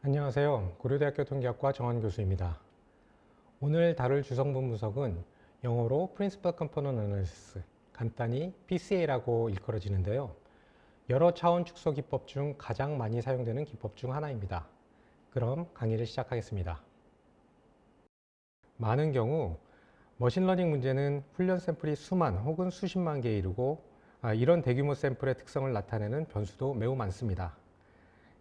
안녕하세요. 고려대학교 통계학과 정환 교수입니다. 오늘 다룰 주성분 분석은 영어로 Principal Component Analysis, 간단히 PCA라고 일컬어지는데요. 여러 차원 축소 기법 중 가장 많이 사용되는 기법 중 하나입니다. 그럼 강의를 시작하겠습니다. 많은 경우 머신러닝 문제는 훈련 샘플이 수만 혹은 수십만 개에 이르고 이런 대규모 샘플의 특성을 나타내는 변수도 매우 많습니다.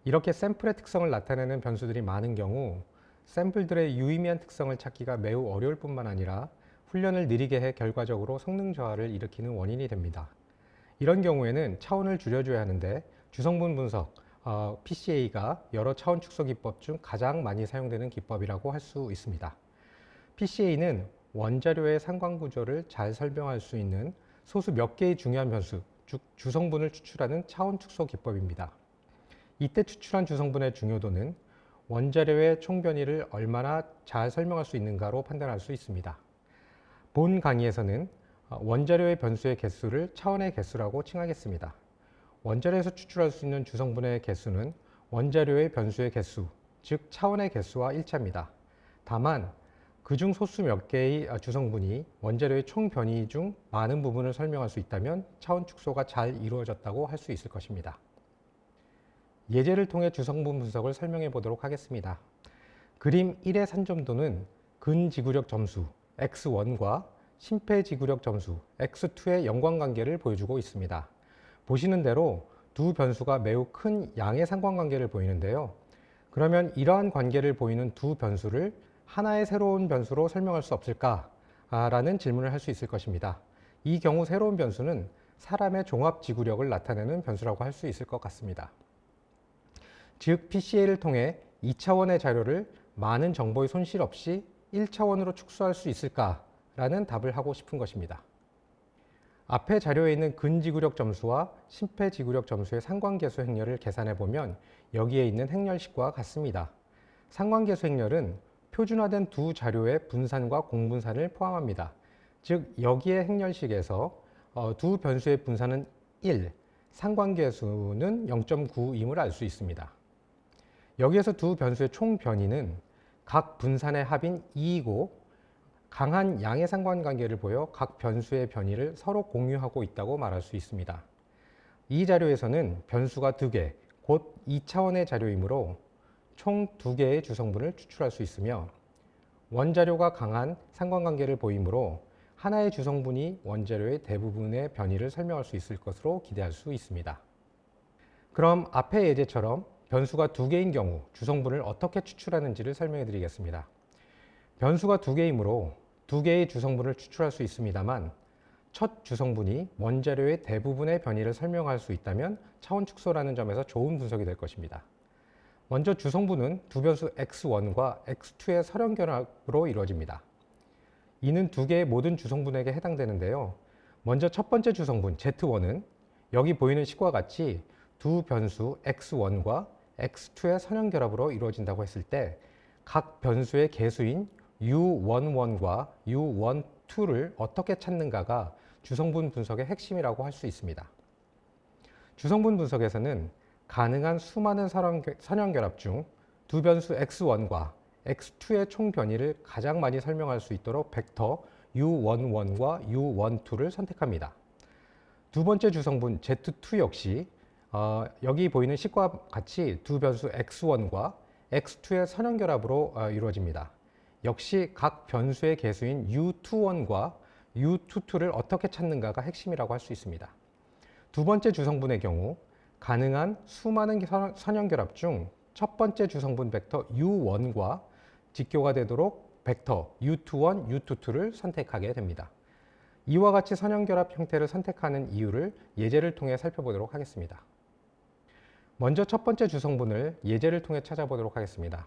이렇게 샘플의 특성을 나타내는 변수들이 많은 경우 샘플들의 유의미한 특성을 찾기가 매우 어려울 뿐만 아니라 훈련을 느리게 해 결과적으로 성능 저하를 일으키는 원인이 됩니다. 이런 경우에는 차원을 줄여줘야 하는데 주성분 분석, PCA가 여러 차원 축소 기법 중 가장 많이 사용되는 기법이라고 할 수 있습니다. PCA는 원자료의 상관 구조를 잘 설명할 수 있는 소수 몇 개의 중요한 변수, 즉 주성분을 추출하는 차원 축소 기법입니다. 이때 추출한 주성분의 중요도는 원자료의 총 변이를 얼마나 잘 설명할 수 있는가로 판단할 수 있습니다. 본 강의에서는 원자료의 변수의 개수를 차원의 개수라고 칭하겠습니다. 원자료에서 추출할 수 있는 주성분의 개수는 원자료의 변수의 개수, 즉 차원의 개수와 일치합니다. 다만 그중 소수 몇 개의 주성분이 원자료의 총 변이 중 많은 부분을 설명할 수 있다면 차원 축소가 잘 이루어졌다고 할 수 있을 것입니다. 예제를 통해 주성분 분석을 설명해 보도록 하겠습니다. 그림 1의 산점도는 근지구력 점수 x1과 심폐지구력 점수 x2의 연관관계를 보여주고 있습니다. 보시는 대로 두 변수가 매우 큰 양의 상관관계를 보이는데요. 그러면 이러한 관계를 보이는 두 변수를 하나의 새로운 변수로 설명할 수 없을까? 라는 질문을 할 수 있을 것입니다. 이 경우 새로운 변수는 사람의 종합지구력을 나타내는 변수라고 할 수 있을 것 같습니다. 즉 PCA를 통해 2차원의 자료를 많은 정보의 손실 없이 1차원으로 축소할 수 있을까라는 답을 하고 싶은 것입니다. 앞에 자료에 있는 근지구력 점수와 심폐지구력 점수의 상관계수 행렬을 계산해 보면 여기에 있는 행렬식과 같습니다. 상관계수 행렬은 표준화된 두 자료의 분산과 공분산을 포함합니다. 즉 여기의 행렬식에서 두 변수의 분산은 1, 상관계수는 0.9임을 알 수 있습니다. 여기에서 두 변수의 총 변이는 각 분산의 합인 2이고 강한 양의 상관관계를 보여 각 변수의 변이를 서로 공유하고 있다고 말할 수 있습니다. 이 자료에서는 변수가 2개, 곧 2차원의 자료이므로 총 2개의 주성분을 추출할 수 있으며 원자료가 강한 상관관계를 보이므로 하나의 주성분이 원자료의 대부분의 변이를 설명할 수 있을 것으로 기대할 수 있습니다. 그럼 앞의 예제처럼 변수가 2개인 경우 주성분을 어떻게 추출하는지를 설명해 드리겠습니다. 변수가 2개이므로 2개의 주성분을 추출할 수 있습니다만 첫 주성분이 원자료의 대부분의 변이를 설명할 수 있다면 차원 축소라는 점에서 좋은 분석이 될 것입니다. 먼저 주성분은 두 변수 x1과 x2의 설형결합으로 이루어집니다. 이는 2개의 모든 주성분에게 해당되는데요. 먼저 첫 번째 주성분 z1은 여기 보이는 식과 같이 두 변수 x1과 x2의 선형결합으로 이루어진다고 했을 때 각 변수의 개수인 u11과 u12를 어떻게 찾는가가 주성분 분석의 핵심이라고 할 수 있습니다. 주성분 분석에서는 가능한 수많은 선형결합 중 두 변수 x1과 x2의 총 변이를 가장 많이 설명할 수 있도록 벡터 u11과 u12를 선택합니다. 두 번째 주성분 z2 역시 여기 보이는 식과 같이 두 변수 x1과 x2의 선형결합으로 이루어집니다. 역시 각 변수의 개수인 u21과 u22를 어떻게 찾는가가 핵심이라고 할 수 있습니다. 두 번째 주성분의 경우 가능한 수많은 선형결합 중 첫 번째 주성분 벡터 u1과 직교가 되도록 벡터 u21, u22를 선택하게 됩니다. 이와 같이 선형결합 형태를 선택하는 이유를 예제를 통해 살펴보도록 하겠습니다. 먼저 첫 번째 주성분을 예제를 통해 찾아보도록 하겠습니다.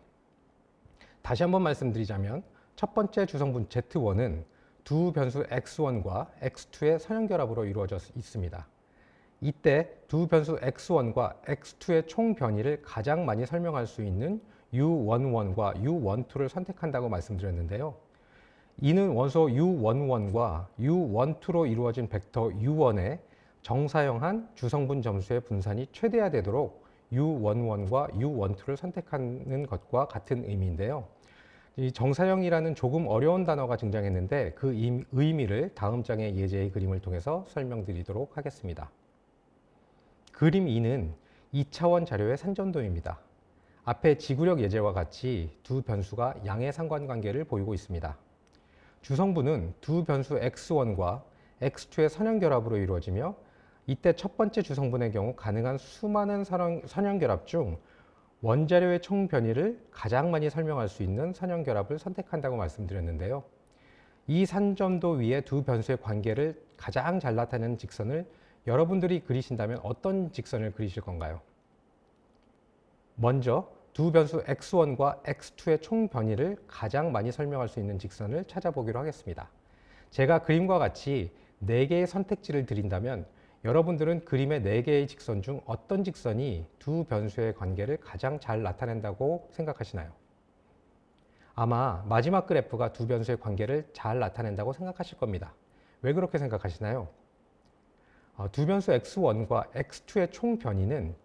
다시 한번 말씀드리자면 첫 번째 주성분 Z1은 두 변수 X1과 X2의 선형결합으로 이루어져 있습니다. 이때 두 변수 X1과 X2의 총 변이를 가장 많이 설명할 수 있는 U11과 U12를 선택한다고 말씀드렸는데요. 이는 원소 U11과 U12로 이루어진 벡터 U1의 정사형한 주성분 점수의 분산이 최대화되도록 U11과 U12를 선택하는 것과 같은 의미인데요. 이 정사형이라는 조금 어려운 단어가 등장했는데 그 의미를 다음 장의 예제의 그림을 통해서 설명드리도록 하겠습니다. 그림 2는 2차원 자료의 산전도입니다. 앞에 지구력 예제와 같이 두 변수가 양의 상관관계를 보이고 있습니다. 주성분은 두 변수 x1과 x2의 선형결합으로 이루어지며 이때 첫 번째 주성분의 경우 가능한 수많은 선형결합 중 원자료의 총 변이를 가장 많이 설명할 수 있는 선형결합을 선택한다고 말씀드렸는데요. 이 산점도 위에 두 변수의 관계를 가장 잘 나타내는 직선을 여러분들이 그리신다면 어떤 직선을 그리실 건가요? 먼저 두 변수 x1과 x2의 총 변이를 가장 많이 설명할 수 있는 직선을 찾아보기로 하겠습니다. 제가 그림과 같이 4개의 선택지를 드린다면 여러분들은 그림의 4개의 직선 중 어떤 직선이 두 변수의 관계를 가장 잘 나타낸다고 생각하시나요? 아마 마지막 그래프가 두 변수의 관계를 잘 나타낸다고 생각하실 겁니다. 왜 그렇게 생각하시나요? 두 변수 x1과 x2의 총 변이는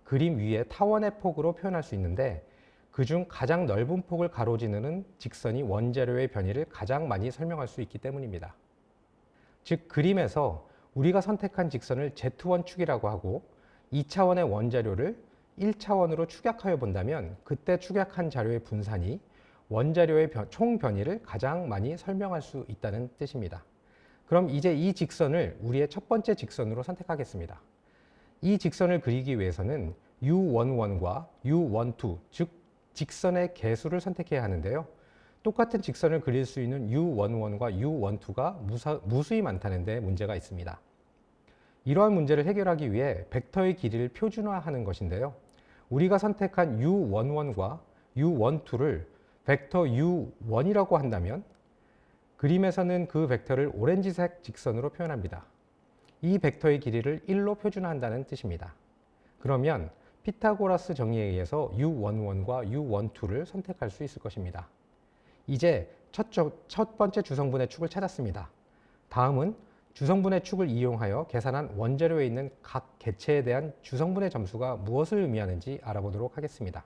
그림 위에 타원의 폭으로 표현할 수 있는데 그중 가장 넓은 폭을 가로지르는 직선이 원자료의 변이를 가장 많이 설명할 수 있기 때문입니다. 즉 그림에서 우리가 선택한 직선을 Z1 축이라고 하고 2차원의 원자료를 1차원으로 축약하여 본다면 그때 축약한 자료의 분산이 원자료의 총 변이를 가장 많이 설명할 수 있다는 뜻입니다. 그럼 이제 이 직선을 우리의 첫 번째 직선으로 선택하겠습니다. 이 직선을 그리기 위해서는 U11과 U12, 즉 직선의 개수를 선택해야 하는데요. 똑같은 직선을 그릴 수 있는 U11과 U12가 무수히 많다는 데 문제가 있습니다. 이러한 문제를 해결하기 위해 벡터의 길이를 표준화하는 것인데요. 우리가 선택한 U11과 U12를 벡터 U1이라고 한다면 그림에서는 그 벡터를 오렌지색 직선으로 표현합니다. 이 벡터의 길이를 1로 표준화한다는 뜻입니다. 그러면 피타고라스 정의에 의해서 U11과 U12를 선택할 수 있을 것입니다. 이제 첫 번째 주성분의 축을 찾았습니다. 다음은 주성분의 축을 이용하여 계산한 원자료에 있는 각 개체에 대한 주성분의 점수가 무엇을 의미하는지 알아보도록 하겠습니다.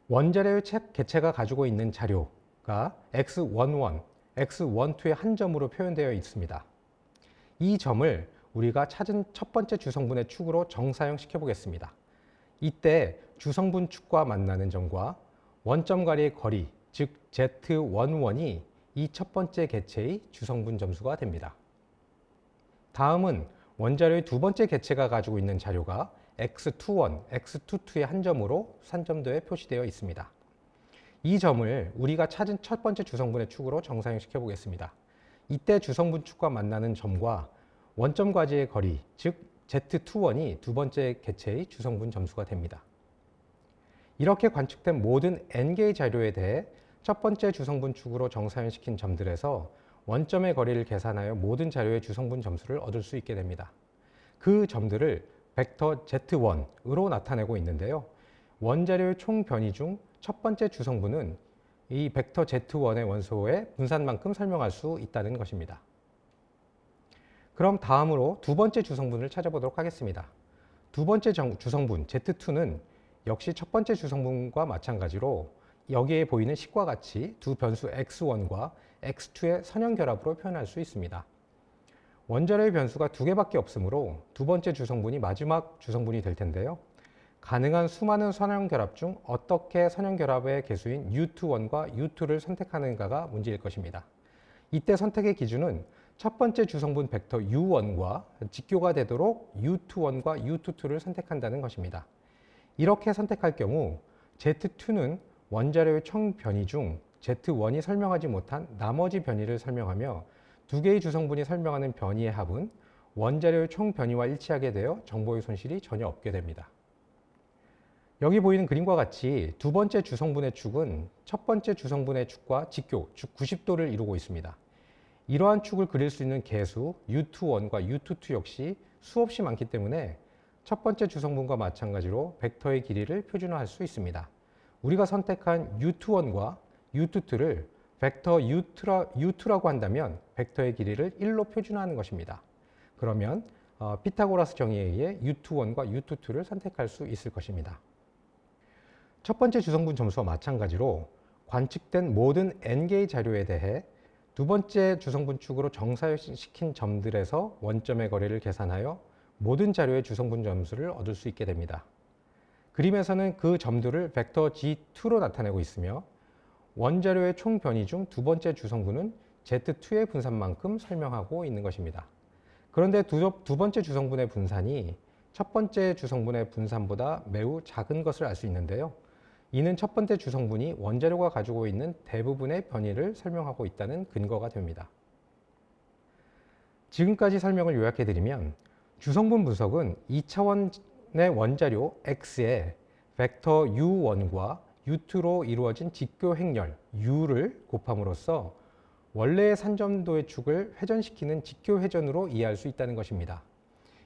원자료의 개체가 가지고 있는 자료가 X11, X12의 한 점으로 표현되어 있습니다. 이 점을 우리가 찾은 첫 번째 주성분의 축으로 정사형시켜 보겠습니다. 이때 주성분 축과 만나는 점과 원점 간의 거리, 즉 Z11이 이 첫 번째 개체의 주성분 점수가 됩니다. 다음은 원자료의 두 번째 개체가 가지고 있는 자료가 X21, X22의 한 점으로 산점도에 표시되어 있습니다. 이 점을 우리가 찾은 첫 번째 주성분의 축으로 정사형시켜 보겠습니다. 이때 주성분 축과 만나는 점과 원점 과지의 거리, 즉 Z21이 두 번째 개체의 주성분 점수가 됩니다. 이렇게 관측된 모든 N개의 자료에 대해 첫 번째 주성분 축으로 정사형시킨 점들에서 원점의 거리를 계산하여 모든 자료의 주성분 점수를 얻을 수 있게 됩니다. 그 점들을 벡터 Z1으로 나타내고 있는데요. 원자료의 총 변이 중 첫 번째 주성분은 이 벡터 Z1의 원소의 분산만큼 설명할 수 있다는 것입니다. 그럼 다음으로 두 번째 주성분을 찾아보도록 하겠습니다. 두 번째 주성분 Z2는 역시 첫 번째 주성분과 마찬가지로 여기에 보이는 식과 같이 두 변수 X1과 X2의 선형결합으로 표현할 수 있습니다. 원자료의 변수가 두 개밖에 없으므로 두 번째 주성분이 마지막 주성분이 될 텐데요. 가능한 수많은 선형결합 중 어떻게 선형결합의 개수인 U21과 U2를 선택하는가가 문제일 것입니다. 이때 선택의 기준은 첫 번째 주성분 벡터 U1과 직교가 되도록 U21과 U22를 선택한다는 것입니다. 이렇게 선택할 경우 Z2는 원자료의 총 변이 중 Z1이 설명하지 못한 나머지 변이를 설명하며 두 개의 주성분이 설명하는 변이의 합은 원자료의 총 변이와 일치하게 되어 정보의 손실이 전혀 없게 됩니다. 여기 보이는 그림과 같이 두 번째 주성분의 축은 첫 번째 주성분의 축과 직교, 즉 90도를 이루고 있습니다. 이러한 축을 그릴 수 있는 개수 U21과 U22 역시 수없이 많기 때문에 첫 번째 주성분과 마찬가지로 벡터의 길이를 표준화할 수 있습니다. 우리가 선택한 U21과 U22를 벡터 U2라고 한다면 벡터의 길이를 1로 표준화하는 것입니다. 그러면 피타고라스 정의에 의해 U21과 U22를 선택할 수 있을 것입니다. 첫 번째 주성분 점수와 마찬가지로 관측된 모든 n개의 자료에 대해 두 번째 주성분 축으로 정사시킨 점들에서 원점의 거리를 계산하여 모든 자료의 주성분 점수를 얻을 수 있게 됩니다. 그림에서는 그 점들을 벡터 G2로 나타내고 있으며 원자료의 총 변이 중 두 번째 주성분은 Z2의 분산만큼 설명하고 있는 것입니다. 그런데 두 번째 주성분의 분산이 첫 번째 주성분의 분산보다 매우 작은 것을 알 수 있는데요. 이는 첫 번째 주성분이 원자료가 가지고 있는 대부분의 변이를 설명하고 있다는 근거가 됩니다. 지금까지 설명을 요약해드리면 주성분 분석은 2차원의 원자료 X에 벡터 U1과 U2로 이루어진 직교 행렬 U를 곱함으로써 원래의 산점도의 축을 회전시키는 직교 회전으로 이해할 수 있다는 것입니다.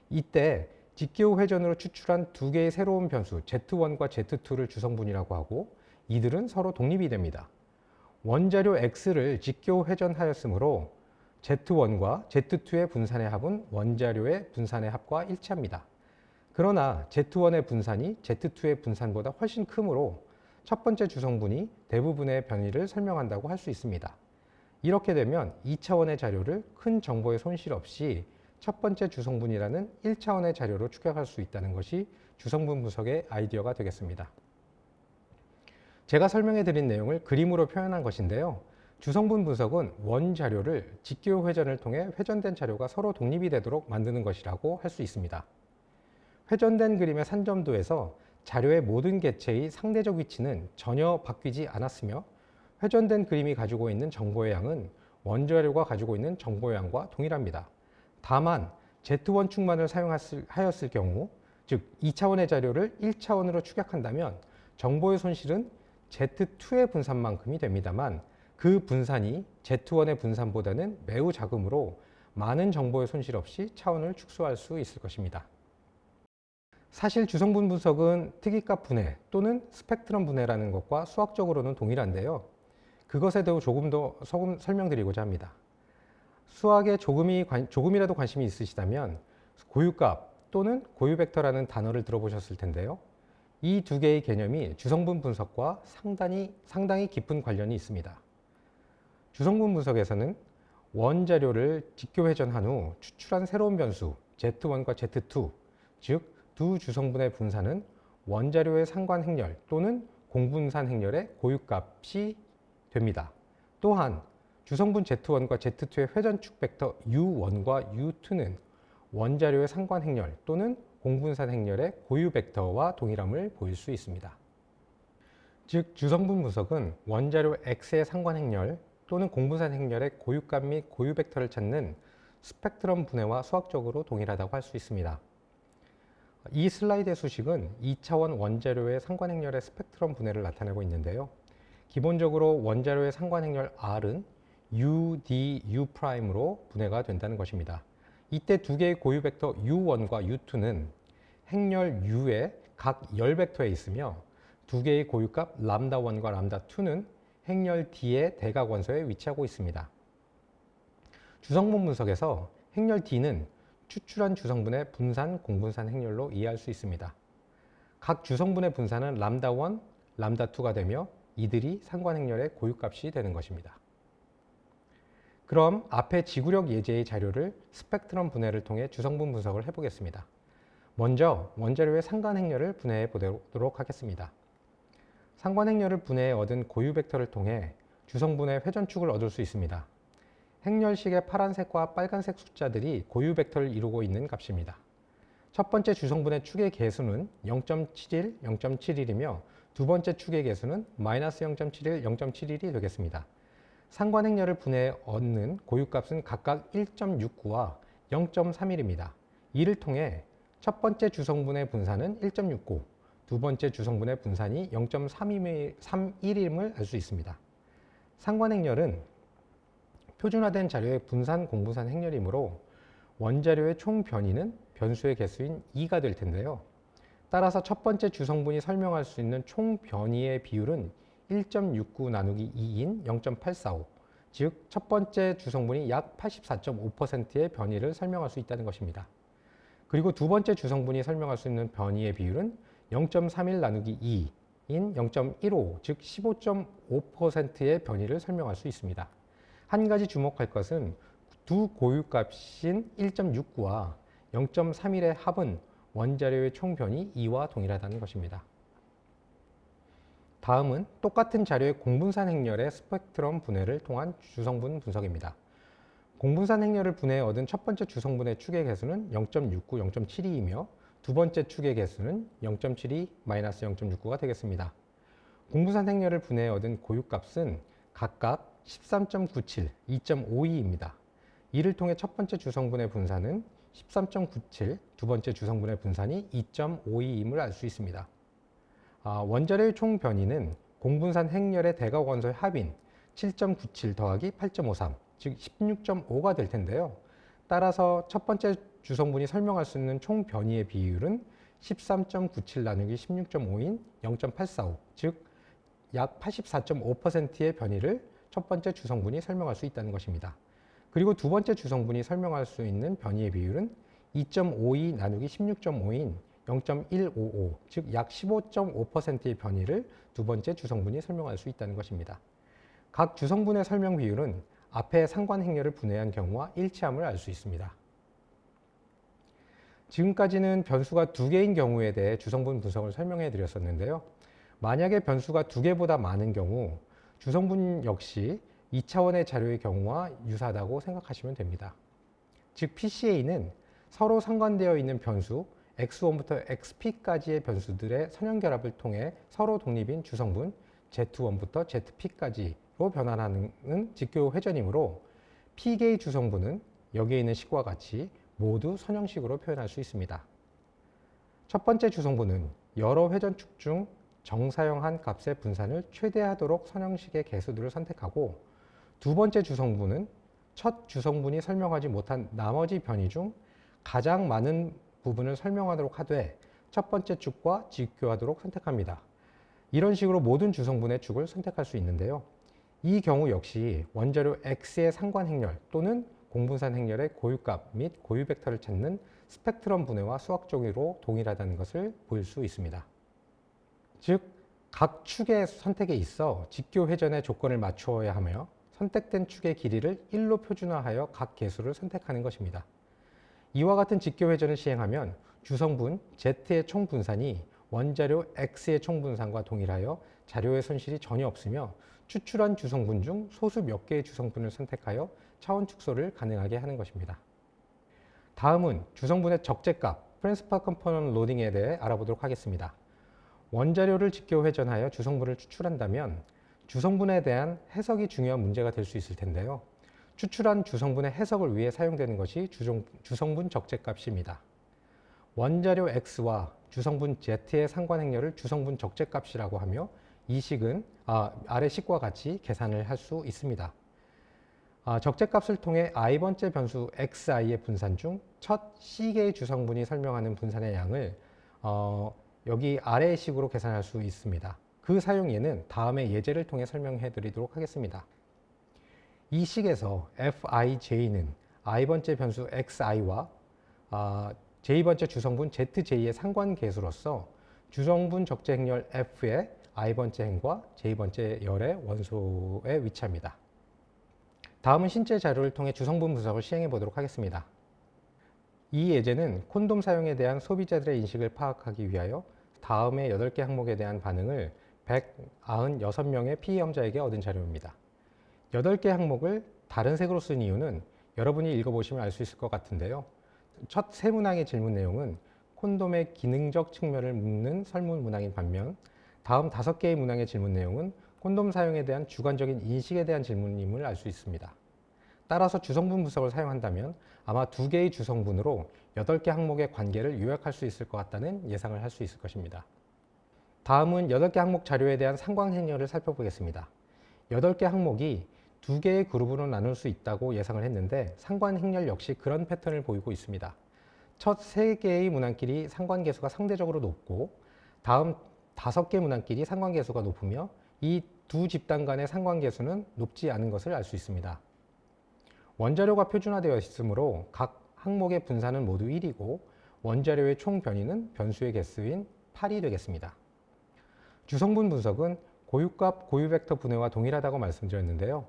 이때 직교 회전으로 추출한 두 개의 새로운 변수 Z1과 Z2를 주성분이라고 하고 이들은 서로 독립이 됩니다. 원자료 X를 직교 회전하였으므로 Z1과 Z2의 분산의 합은 원자료의 분산의 합과 일치합니다. 그러나 Z1의 분산이 Z2의 분산보다 훨씬 크므로 첫 번째 주성분이 대부분의 변이를 설명한다고 할 수 있습니다. 이렇게 되면 2차원의 자료를 큰 정보의 손실 없이 첫 번째 주성분이라는 1차원의 자료로 추격할 수 있다는 것이 주성분 분석의 아이디어가 되겠습니다. 제가 설명해 드린 내용을 그림으로 표현한 것인데요. 주성분 분석은 원 자료를 직교 회전을 통해 회전된 자료가 서로 독립이 되도록 만드는 것이라고 할 수 있습니다. 회전된 그림의 산점도에서 자료의 모든 개체의 상대적 위치는 전혀 바뀌지 않았으며 회전된 그림이 가지고 있는 정보의 양은 원자료가 가지고 있는 정보의 양과 동일합니다. 다만 Z1 축만을 사용하였을 경우, 즉 2차원의 자료를 1차원으로 추격한다면 정보의 손실은 Z2의 분산만큼이 됩니다만 그 분산이 Z1의 분산보다는 매우 작으므로 많은 정보의 손실 없이 차원을 축소할 수 있을 것입니다. 사실 주성분 분석은 특이값 분해 또는 스펙트럼 분해라는 것과 수학적으로는 동일한데요. 그것에 대해 조금 더 설명드리고자 합니다. 수학에 조금이라도 관심이 있으시다면 고유값 또는 고유벡터라는 단어를 들어보셨을 텐데요. 이 두 개의 개념이 주성분 분석과 상당히 깊은 관련이 있습니다. 주성분 분석에서는 원자료를 직교 회전한 후 추출한 새로운 변수 Z1과 Z2, 즉 두 주성분의 분산은 원자료의 상관 행렬 또는 공분산 행렬의 고유값이 됩니다. 또한 주성분 Z1과 Z2의 회전축 벡터 U1과 U2는 원자료의 상관 행렬 또는 공분산 행렬의 고유 벡터와 동일함을 보일 수 있습니다. 즉 주성분 분석은 원자료 X의 상관 행렬 또는 공분산 행렬의 고유값 및 고유 벡터를 찾는 스펙트럼 분해와 수학적으로 동일하다고 할 수 있습니다. 이 슬라이드의 수식은 2차원 원자료의 상관 행렬의 스펙트럼 분해를 나타내고 있는데요. 기본적으로 원자료의 상관 행렬 R은 U, D, U'으로 분해가 된다는 것입니다. 이때 두 개의 고유 벡터 U1과 U2는 행렬 U의 각 열 벡터에 있으며 두 개의 고유값 람다1과 람다2는 행렬 D의 대각 원소에 위치하고 있습니다. 주성분 분석에서 행렬 D는 추출한 주성분의 분산, 공분산 행렬로 이해할 수 있습니다. 각 주성분의 분산은 람다1, 람다2가 되며 이들이 상관 행렬의 고유값이 되는 것입니다. 그럼 앞에 지구력 예제의 자료를 스펙트럼 분해를 통해 주성분 분석을 해보겠습니다. 먼저 원자료의 상관 행렬을 분해해 보도록 하겠습니다. 상관 행렬을 분해해 얻은 고유 벡터를 통해 주성분의 회전축을 얻을 수 있습니다. 행렬식의 파란색과 빨간색 숫자들이 고유 벡터를 이루고 있는 값입니다. 첫 번째 주성분의 축의 개수는 0.71, 0.71이며 두 번째 축의 개수는 마이너스 0.71, 0.71이 되겠습니다. 상관 행렬을 분해해 얻는 고유값은 각각 1.69와 0.31입니다. 이를 통해 첫 번째 주성분의 분산은 1.69, 두 번째 주성분의 분산이 0.31임을 알 수 있습니다. 상관 행렬은 표준화된 자료의 분산, 공분산 행렬이므로 원자료의 총 변이는 변수의 개수인 2가 될 텐데요. 따라서 첫 번째 주성분이 설명할 수 있는 총 변이의 비율은 1.69 나누기 2인 0.845, 즉 첫 번째 주성분이 약 84.5%의 변이를 설명할 수 있다는 것입니다. 그리고 두 번째 주성분이 설명할 수 있는 변이의 비율은 0.31 나누기 2인 0.15, 즉 15.5%의 변이를 설명할 수 있습니다. 한 가지 주목할 것은 두 고유값인 1.69와 0.31의 합은 원자료의 총 변이 2와 동일하다는 것입니다. 다음은 똑같은 자료의 공분산 행렬의 스펙트럼 분해를 통한 주성분 분석입니다. 공분산 행렬을 분해해 얻은 첫 번째 주성분의 축의 개수는 0.69, 0.72이며 두 번째 축의 개수는 0.72-0.69가 되겠습니다. 공분산 행렬을 분해해 얻은 고유값은 각각 13.97, 2.52입니다. 이를 통해 첫 번째 주성분의 분산은 13.97, 두 번째 주성분의 분산이 2.52임을 알 수 있습니다. 원자료의 총 변이는 공분산 행렬의 대각 원소의 합인 7.97 더하기 8.53, 즉 16.5가 될 텐데요. 따라서 첫 번째 주성분이 설명할 수 있는 총 변이의 비율은 13.97 나누기 16.5인 0.845, 즉 약 84.5%의 변이를 첫 번째 주성분이 설명할 수 있다는 것입니다. 그리고 두 번째 주성분이 설명할 수 있는 변이의 비율은 2.52 나누기 16.5인 0.155, 즉 약 15.5%의 변이를 두 번째 주성분이 설명할 수 있다는 것입니다. 각 주성분의 설명 비율은 앞의 상관 행렬을 분해한 경우와 일치함을 알 수 있습니다. 지금까지는 변수가 두 개인 경우에 대해 주성분 분석을 설명해 드렸었는데요. 만약에 변수가 두 개보다 많은 경우 주성분 역시 2차원의 자료의 경우와 유사하다고 생각하시면 됩니다. 즉 PCA는 서로 상관되어 있는 변수 x1부터 xp까지의 변수들의 선형결합을 통해 서로 독립인 주성분 z1부터 zp까지로 변환하는 직교 회전이므로 P개의 주성분은 여기에 있는 식과 같이 모두 선형식으로 표현할 수 있습니다. 첫 번째 주성분은 여러 회전축 중 정사형한 값의 분산을 최대하도록 선형식의 개수들을 선택하고, 두 번째 주성분은 첫 주성분이 설명하지 못한 나머지 변이 중 가장 많은 부분을 설명하도록 하되 첫 번째 축과 직교하도록 선택합니다. 이런 식으로 모든 주성분의 축을 선택할 수 있는데요. 이 경우 역시 원자료 X의 상관 행렬 또는 공분산 행렬의 고유값 및 고유 벡터를 찾는 스펙트럼 분해와 수학적으로 동일하다는 것을 보일 수 있습니다. 즉, 각 축의 선택에 있어 직교 회전의 조건을 맞추어야 하며 선택된 축의 길이를 1로 표준화하여 각 개수를 선택하는 것입니다. 이와 같은 직교 회전을 시행하면 주성분 Z의 총 분산이 원자료 X의 총 분산과 동일하여 자료의 손실이 전혀 없으며 추출한 주성분 중 소수 몇 개의 주성분을 선택하여 차원 축소를 가능하게 하는 것입니다. 다음은 주성분의 적재값, 프린시펄 컴포넌트 로딩에 대해 알아보도록 하겠습니다. 원자료를 직교 회전하여 주성분을 추출한다면 주성분에 대한 해석이 중요한 문제가 될 수 있을 텐데요. 추출한 주성분의 해석을 위해 사용되는 것이 주성분 적재값입니다. 원자료 X와 주성분 Z의 상관 행렬을 주성분 적재값이라고 하며 이 식은 아래 식과 같이 계산을 할 수 있습니다. 적재값을 통해 i번째 변수 xi의 분산 중 첫 C개의 주성분이 설명하는 분산의 양을 여기 아래의 식으로 계산할 수 있습니다. 그 사용 예는 다음의 예제를 통해 설명해 드리도록 하겠습니다. 이 식에서 Fij는 i번째 변수 xi와 j번째 주성분 zj의 상관계수로서 주성분 적재 행렬 F의 i번째 행과 j번째 열의 원소에 위치합니다. 다음은 신체 자료를 통해 주성분 분석을 시행해 보도록 하겠습니다. 이 예제는 콘돔 사용에 대한 소비자들의 인식을 파악하기 위하여 다음의 8개 항목에 대한 반응을 196명의 피해험자에게 얻은 자료입니다. 8개 항목을 다른 색으로 쓴 이유는 여러분이 읽어보시면 알 수 있을 것 같은데요. 첫 세 문항의 질문 내용은 콘돔의 기능적 측면을 묻는 설문 문항인 반면 다음 5개의 문항의 질문 내용은 콘돔 사용에 대한 주관적인 인식에 대한 질문임을 알 수 있습니다. 따라서 주성분 분석을 사용한다면 아마 2개의 주성분으로 8개 항목의 관계를 요약할 수 있을 것 같다는 예상을 할 수 있을 것입니다. 다음은 8개 항목 자료에 대한 상관 행렬을 살펴보겠습니다. 8개 항목이 2개의 그룹으로 나눌 수 있다고 예상을 했는데 상관 행렬 역시 그런 패턴을 보이고 있습니다. 첫 3개의 문항끼리 상관계수가 상대적으로 높고 다음 5개 문항끼리 상관계수가 높으며 이 두 집단 간의 상관계수는 높지 않은 것을 알 수 있습니다. 원자료가 표준화되어 있으므로 각 항목의 분산은 모두 1이고 원자료의 총 변이는 변수의 개수인 8이 되겠습니다. 주성분 분석은 고유값, 고유벡터 분해와 동일하다고 말씀드렸는데요.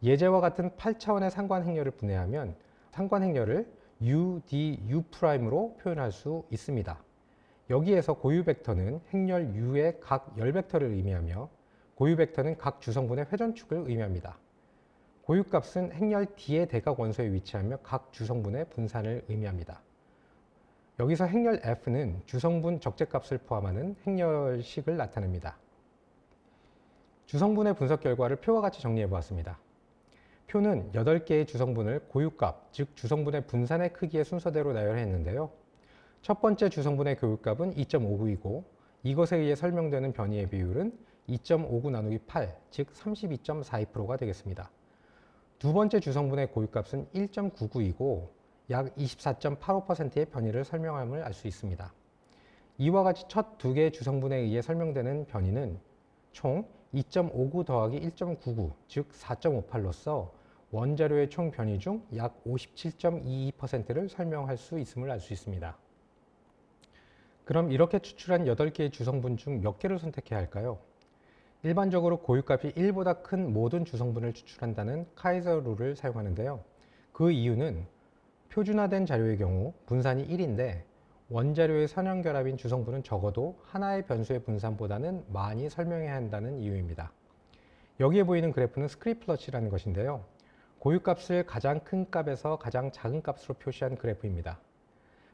예제와 같은 8차원의 상관행렬을 분해하면 상관행렬을 U, D, U'으로 표현할 수 있습니다. 여기에서 고유벡터는 행렬 U의 각 열벡터를 의미하며 고유벡터는 각 주성분의 회전축을 의미합니다. 고유값은 행렬 D의 대각 원소에 위치하며 각 주성분의 분산을 의미합니다. 여기서 행렬 F는 주성분 적재값을 포함하는 행렬식을 나타냅니다. 주성분의 분석 결과를 표와 같이 정리해 보았습니다. 표는 8개의 주성분을 고유값, 즉 주성분의 분산의 크기의 순서대로 나열했는데요. 첫 번째 주성분의 고유값은 2.59이고 이것에 의해 설명되는 변이의 비율은 2.59 나누기 8, 즉 32.42%가 되겠습니다. 두 번째 주성분의 고유값은 1.99이고 약 24.85%의 변이를 설명함을 알 수 있습니다. 이와 같이 첫 두 개의 주성분에 의해 설명되는 변이는 총 2.59 더하기 1.99, 즉 4.58로서 원자료의 총 변이 중 약 57.22%를 설명할 수 있음을 알 수 있습니다. 그럼 이렇게 추출한 8개의 주성분 중 몇 개를 선택해야 할까요? 일반적으로 고유값이 1보다 큰 모든 주성분을 추출한다는 카이저 룰을 사용하는데요. 그 이유는 표준화된 자료의 경우 분산이 1인데 원자료의 선형결합인 주성분은 적어도 하나의 변수의 분산보다는 많이 설명해야 한다는 이유입니다. 여기에 보이는 그래프는 스크립플러치라는 것인데요. 고유값을 가장 큰 값에서 가장 작은 값으로 표시한 그래프입니다.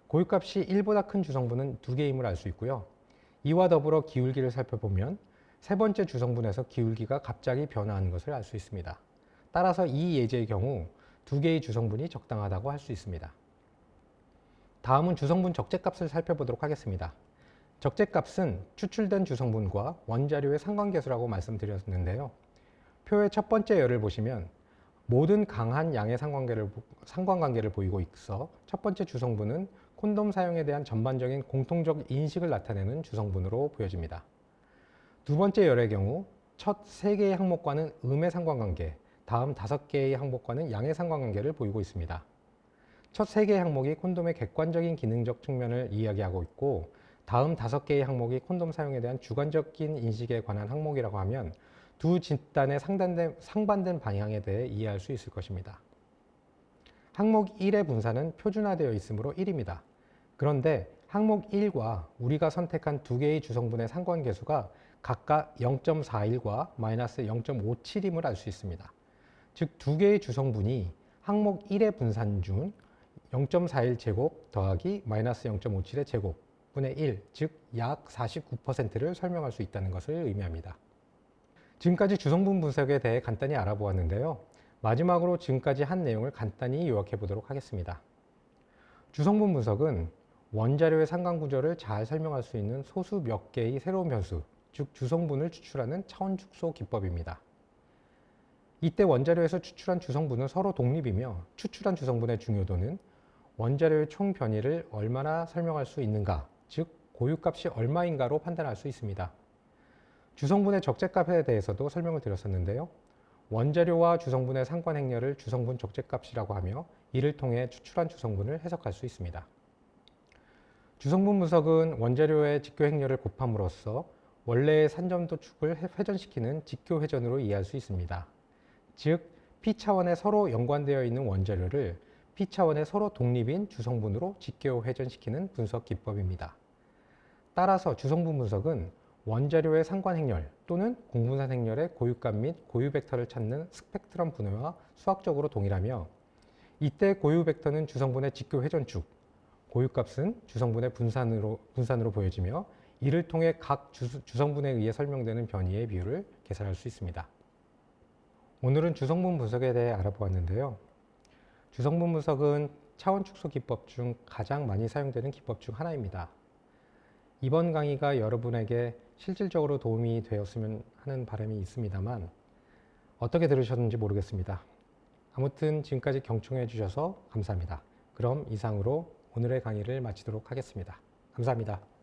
고유값이 1보다 큰 주성분은 2개임을 알 수 있고요. 이와 더불어 기울기를 살펴보면 세 번째 주성분에서 기울기가 갑자기 변화하는 것을 알 수 있습니다. 따라서 이 예제의 경우 2개의 주성분이 적당하다고 할 수 있습니다. 다음은 주성분 적재값을 살펴보도록 하겠습니다. 적재값은 추출된 주성분과 원자료의 상관계수라고 말씀드렸는데요. 표의 첫 번째 열을 보시면 모든 강한 양의 상관관계를 보이고 있어 첫 번째 주성분은 콘돔 사용에 대한 전반적인 공통적 인식을 나타내는 주성분으로 보여집니다. 두 번째 열의 경우 첫 3개의 항목과는 음의 상관관계, 다음 5개의 항목과는 양의 상관관계를 보이고 있습니다. 첫 3개의 항목이 콘돔의 객관적인 기능적 측면을 이야기하고 있고 다음 5개의 항목이 콘돔 사용에 대한 주관적인 인식에 관한 항목이라고 하면 두 집단의 상반된 방향에 대해 이해할 수 있을 것입니다. 항목 1의 분산은 표준화되어 있으므로 1입니다. 그런데 항목 1과 우리가 선택한 2개의 주성분의 상관계수가 각각 0.41과 마이너스 0.57임을 알 수 있습니다. 즉 2개의 주성분이 항목 1의 분산 중 0.41제곱 더하기 마이너스 0.57의 제곱분의 1, 즉 약 49%를 설명할 수 있다는 것을 의미합니다. 지금까지 주성분 분석에 대해 간단히 알아보았는데요. 마지막으로 지금까지 한 내용을 간단히 요약해 보도록 하겠습니다. 주성분 분석은 원자료의 상관구조를 잘 설명할 수 있는 소수 몇 개의 새로운 변수, 즉 주성분을 추출하는 차원 축소 기법입니다. 이때 원자료에서 추출한 주성분은 서로 독립이며 추출한 주성분의 중요도는 원자료의 총 변이를 얼마나 설명할 수 있는가, 즉 고유값이 얼마인가로 판단할 수 있습니다. 주성분의 적재값에 대해서도 설명을 드렸었는데요. 원자료와 주성분의 상관행렬을 주성분 적재값이라고 하며 이를 통해 추출한 주성분을 해석할 수 있습니다. 주성분 분석은 원자료의 직교행렬을 곱함으로써 원래의 산점도축을 회전시키는 직교회전으로 이해할 수 있습니다. 즉, P차원에 서로 연관되어 있는 원자료를 P차원에 서로 독립인 주성분으로 직교회전시키는 분석 기법입니다. 따라서 주성분 분석은 원자료의 상관행렬 또는 공분산 행렬의 고유값 및 고유벡터를 찾는 스펙트럼 분해와 수학적으로 동일하며 이때 고유벡터는 주성분의 직교회전축, 고유값은 주성분의 분산으로 보여지며 이를 통해 각 주성분에 의해 설명되는 변이의 비율을 계산할 수 있습니다. 오늘은 주성분 분석에 대해 알아보았는데요. 주성분 분석은 차원 축소 기법 중 가장 많이 사용되는 기법 중 하나입니다. 이번 강의가 여러분에게 실질적으로 도움이 되었으면 하는 바람이 있습니다만 어떻게 들으셨는지 모르겠습니다. 아무튼 지금까지 경청해 주셔서 감사합니다. 그럼 이상으로 오늘의 강의를 마치도록 하겠습니다. 감사합니다.